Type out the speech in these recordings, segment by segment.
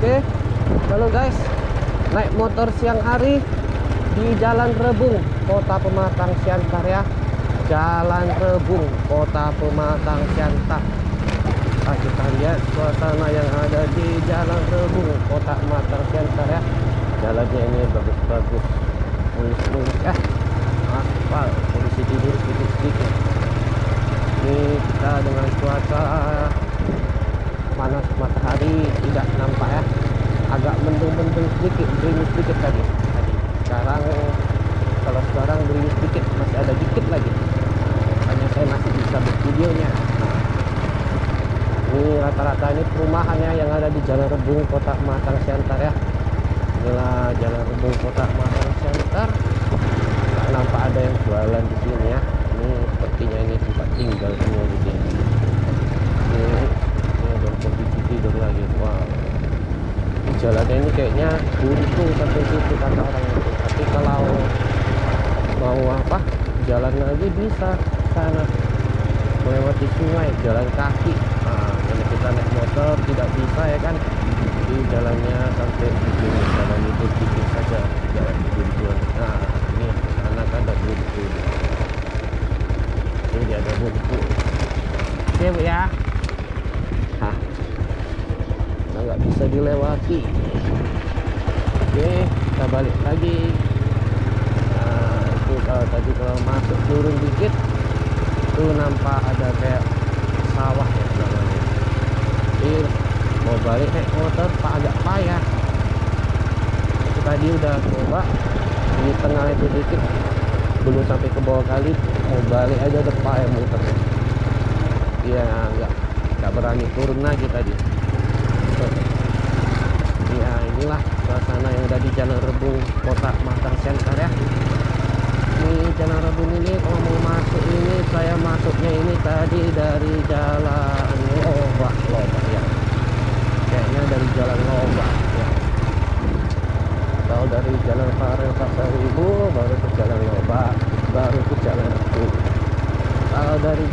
Oke, halo guys, naik motor siang hari di Jalan Rebung, Kota Pematang Siantar ya. Jalan Rebung, Kota Pematang Siantar. Nah, kita lihat suasana yang ada di Jalan Rebung, Kota Pematang Siantar ya. Jalannya ini bagus-bagus, mulus-mulus ya. Aspal, polisi tidur sedikit-sedikit. Ini kita dengan cuaca panas matahari tidak nampak ya, agak mendung-mendung sedikit, gerimis sedikit tadi. Sekarang kalau sekarang gerimis sedikit, masih ada dikit lagi, hanya saya masih bisa videonya. Ini rata-rata ini perumahannya yang ada di Jalan Rebung, Kota Pematang Siantar ya. Inilah Jalan Rebung, Kota Pematang Siantar. Nggak nampak ada yang jualan di sini ya. Ini sepertinya ini tempat tinggal semua di sini. Ini ada posisi tidur lagi. Wow. Jalannya ini kayaknya buntu sampai situ kata orang itu. Tapi kalau mau apa, jalan lagi bisa sana, melewati sungai, jalan kaki. Nah, kalau kita naik motor tidak bisa ya kan. Jadi jalannya sampai sini, jalan itu sedikit saja, jalan buntu. Nah, ini sana kan ada buntu. Ini ada buntu. Oke Bu ya. Hah, nggak bisa dilewati. Oke, kita balik lagi. Nah, itu kalau tadi kalau masuk turun dikit tuh nampak ada kayak sawah ya namanya. Jadi mau balik naik motor agak payah. Itu tadi udah coba di tengah itu dikit, belum sampai ke bawah kali, mau balik aja udah payah muternya. Iya, nggak berani turun lagi tadi. Ya, inilah suasana yang ada di Jalan Rebung, Kota Pematang Siantar ya. Ini Jalan Rebung ini kalau mau masuk ini, saya masuknya ini tadi dari Jalan Lobak ya. Kayaknya dari Jalan Lobak ya. Kalau dari Jalan Farel Pasar Ibu baru ke Jalan Lobak, baru ke Jalan Rebung. Kalau dari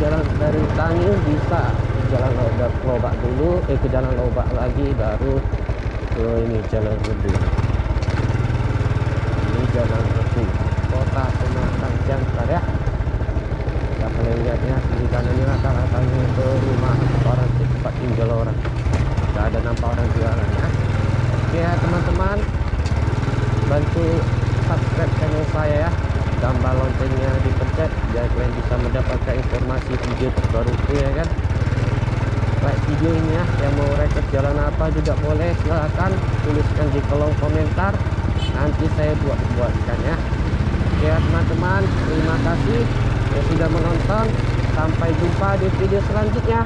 Tanjung bisa Jalan Lobak dulu, ke Jalan Lobak lagi baru ke ini Jalan Rebung. Ini Jalan Rebung, Kota Pematang Siantar ya. Kita kalian lihatnya di kanan ini rata-ratanya itu rumah orang, tempat tinggal orang. Tidak ada nampak orang jualan ya. Oke ya teman-teman, bantu subscribe channel saya ya, gambar loncengnya dipencet biar kalian bisa mendapatkan informasi video terbaruku ya kan. Like video ini ya, yang mau request jalan apa juga boleh, silahkan tuliskan di kolom komentar, nanti saya buatkan ya. Oke ya teman-teman, terima kasih yang sudah menonton, sampai jumpa di video selanjutnya.